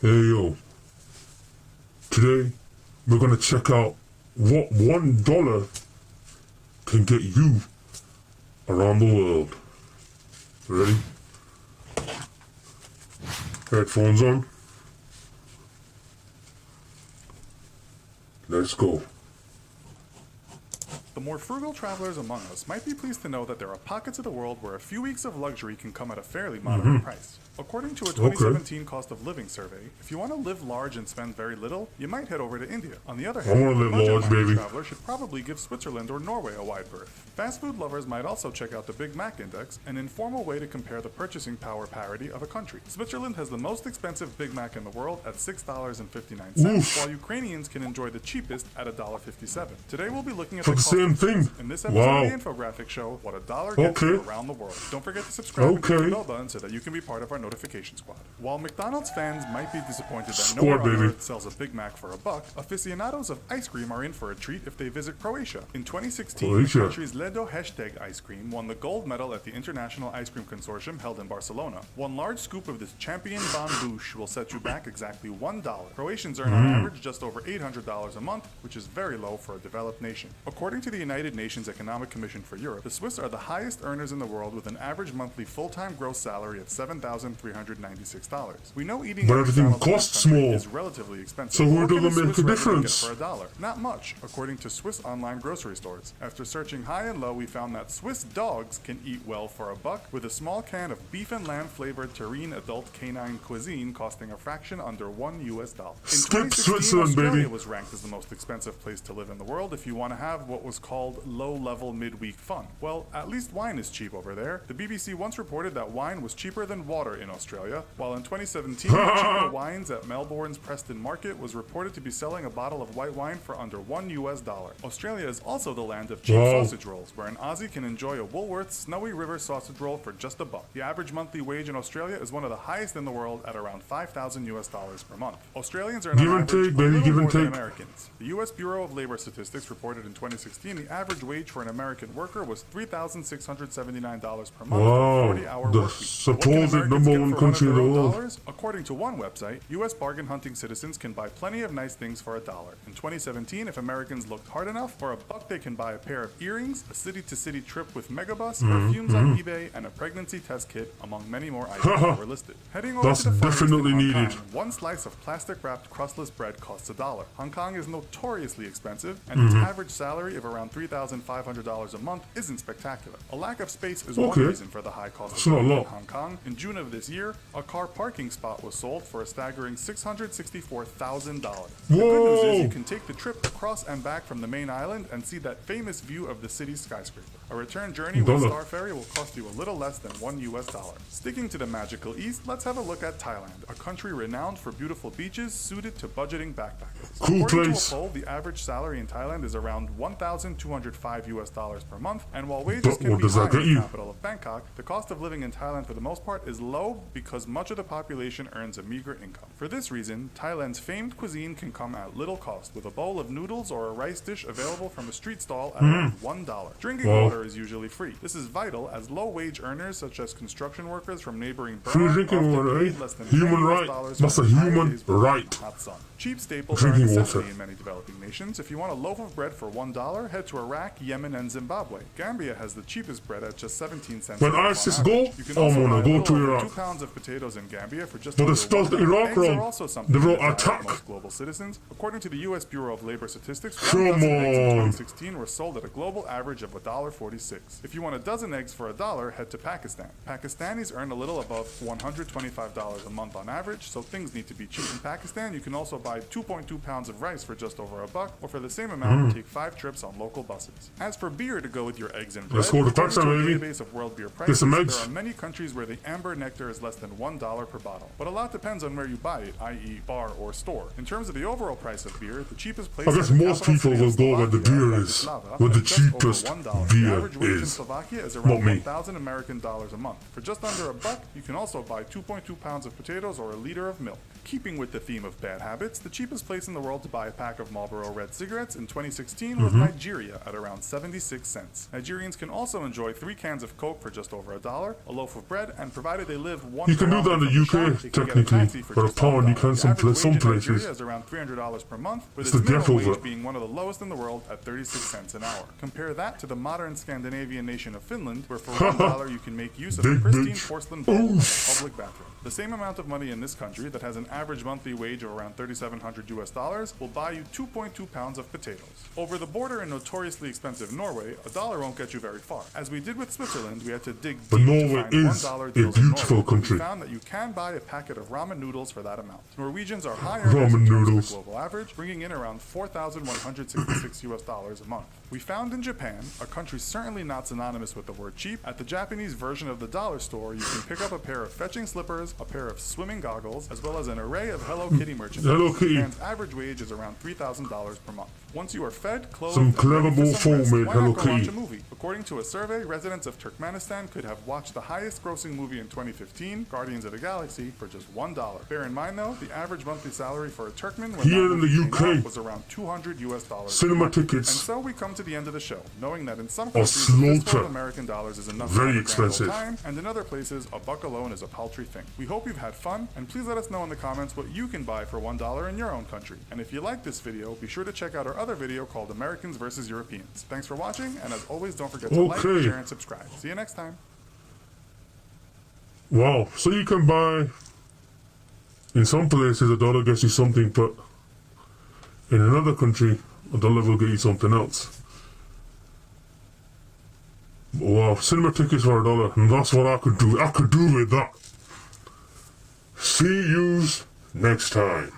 Hey yo, today we're gonna check out what $1 can get you around the world. Ready? Headphones on. Let's go. The more frugal travelers among us might be pleased to know that there are pockets of the world where a few weeks of luxury can come at a fairly moderate price. According to a 2017 cost of living survey, if you want to live large and spend very little, you might head over to India. On the other hand, wanna live a large, baby. traveler should probably give Switzerland or Norway a wide berth. Fast food lovers might also check out the Big Mac Index, an informal way to compare the purchasing power parity of a country. Switzerland has the most expensive Big Mac in the world at $6.59, Oof. while Ukrainians can enjoy the cheapest at $1.57. Today we'll be looking at For the the cost same of foods. thing. In this episode Wow. of the infographic show, what a dollar gets you around the world. Don't forget to subscribe and click the Okay. bell button so that you can be part of our notification squad. While McDonald's fans might be disappointed that Squad, nowhere on baby. earth sells a Big Mac for $1, aficionados of ice cream are in for a treat if they visit Croatia. In 2016, Croatia. the country's Ledo hashtag ice cream won the gold medal at the International Ice Cream Consortium held in Barcelona. One large scoop of this champion bambush will set you back exactly $1. Croatians earn on average just over $800 a month, which is very low for a developed nation. According to the United Nations Economic Commission for Europe, the Swiss are the highest earners in the world with an average monthly full-time gross salary of $7,396. We know eating But at everything McDonald's in this costs country more. is relatively expensive. So where What does can it make Swiss a resident difference? get for $1? Not much, according to Swiss online grocery stores. After searching high and low, we found that Swiss dogs can eat well for $1, with a small can of beef and lamb flavored terrine adult canine cuisine costing a fraction under $1. In Skip 2016, Switzerland, Australia baby. was ranked as the most expensive place to live in the world if you want to have what was called low-level midweek fun. Well, at least wine is cheap over there. The BBC once reported that wine was cheaper than water in Australia, while in 2017, cheaper wines at Melbourne's Preston Market was reported to be selling a bottle of white wine for under $1. Australia is also the land of cheap Wow. sausage rolls, where an Aussie can enjoy a Woolworths Snowy River sausage roll for just $1. The average monthly wage in Australia is one of the highest in the world at around $5,000 per month. Australians earn Give on and average take, a baby, little give and more than take. Americans. The U.S. Bureau of Labor Statistics reported in 2016 the average wage for an American worker was $3,679 per month Wow, for a 40-hour the work week. supposed What can Americans number get one for country in the $1 world. dollars? According to one website, U.S. bargain hunting citizens can buy plenty of nice things for $1. In 2017, if Americans looked hard enough, for $1 they can buy a pair of earrings, a city-to-city trip with Megabus, perfumes on eBay, and a pregnancy test kit, among many more items that were listed. Heading over That's to the Far East in definitely Hong needed. Kong, one slice of plastic-wrapped crustless bread costs $1. Hong Kong is notoriously expensive, and its average salary of around $3,500 a month isn't spectacular. A lack of space is one Okay. reason for the high cost That's of not a living in lot. Hong Kong. In June of this year, a car parking spot was sold for a staggering $664,000. The good news is Whoa. you can take the trip across and back from the main island and see that famous view of the city's skyscraper. A return journey with Dollar. Star Ferry will cost you a little less than $1. Sticking to the magical east, let's have a look at Thailand, a country renowned for beautiful beaches suited to budgeting backpackers. Cool According place. to a poll, the average salary in Thailand is around $1,205 per month, and while wages But can what be does high that get in the you? capital of Bangkok, the cost of living in Thailand for the most part is low because much of the population earns a meager income. For this reason, Thailand's famed cuisine can come at little cost, with a bowl of noodles or a rice dish available from a street stall at around $1. Drinking Wow. water is usually free. This is vital as low-wage earners such as construction workers from neighboring Free Burma drinking often water, paid eh? less than Human $10 right. for That's a an entire human day's work in right. hot sun. Cheap staples are a Drinking necessity water. in many developing nations. If you want a loaf of bread for $1, head to Iraq, Yemen, and Zimbabwe. Gambia has the cheapest bread at just 17 cents. When a loaf on ISIS average. go, You can I'm also gonna buy a go little to over Iraq. 2 pounds of potatoes in Gambia for just But under they start the $1. Iraq Eggs wrong. are also something They that wrote is valued attack. by most global citizens. According to the U.S. Bureau of Labor Statistics, Come 1 dozen eggs in on. 2016 were sold at a global average of $1.46. If you want a dozen eggs for $1, head to Pakistan. Pakistanis earn a little above $125 a month on average, so things need to be cheap. In Pakistan, you can also buy 2.2 pounds of rice for just over $1, or for the same amount, take 5 trips on local buses. As for beer to go with your eggs and bread, Let's go to according Pakistan, a baby. database of world beer Get prices, some there eggs. are many countries where the amber nectar is less than $1 per bottle. But a lot depends on where you buy it, i.e. bar or store. In terms of the overall price of beer, the cheapest place I guess is the most capital people city will of go where the Slovakia, beer is, Bratislava, where the at just over cheapest $1. beer The average wage in is. Slovakia is Not around me. 1,000 American dollars a month. For just under $1, you can also buy 2.2 pounds of potatoes or a liter of milk. Keeping with the theme of bad habits, the cheapest place in the world to buy a pack of Marlboro Red cigarettes in 2016 was Nigeria. Nigeria at around 76 cents. Nigerians can also enjoy 3 cans of Coke for just over $1, a loaf of bread, and provided they live 1 You can do that in the kilometer from UK, shop, they can get a technically. taxi For a just pound, you $1. can The some average some wage in places. Nigeria is around $300 per month, with It's its the death minimum of wage it. being one of the lowest in the world at 36 cents an hour. Compare that to the modern Scandinavian nation of Finland, where for $1 you can make use of a Big pristine bitch. porcelain bowl in a Oof. public bathroom. The same amount of money in this country that has an average monthly wage of around $3,700 will buy you 2.2 pounds of potatoes. Over the border in notoriously expensive Norway, $1 won't get you very far. As we did with Switzerland, we had to dig But deep Norway to find is $1 a deals in beautiful Norway, but country. We found that you can buy a packet of ramen noodles for that amount. Norwegians are higher Ramen in terms of noodles. the global average, bringing in around $4,166 a month. We found in Japan, a country certainly not synonymous with the word cheap, at the Japanese version of the dollar store, you can pick up a pair of fetching slippers, a pair of swimming goggles, as well as an array of Hello Kitty merchandise. Hello Kitty. Japan's average wage is around $3,000 per month. Once you are fed, clothed, Some and clever ready for little some rest, homemade why Hello not go watch Kitty. a movie? According to a survey, residents of Turkmenistan could have watched the highest grossing movie in 2015, Guardians of the Galaxy, for just $1. Bear in mind though, the average monthly salary for a Turkmen when Here that in the movie came UK, out was around $200. Cinema And tickets so we come to the end of the show, knowing that in some are countries, a fistful slaughter. of American dollars is enough Very to have a grand old expensive. time, and in other places, a buck alone is a paltry thing. We hope you've had fun, and please let us know in the comments what you can buy for $1 in your own country. And if you like this video, be sure to check out our other video called Americans versus Europeans. Thanks for watching, and as always, don't forget to like, Okay. share, and subscribe. See you next time. Wow. So you can buy, in some places, $1 gets you something, but in another country, $1 will get you something else. Wow, cinema tickets for $1, and that's what I could do. I could do with that. See yous next time.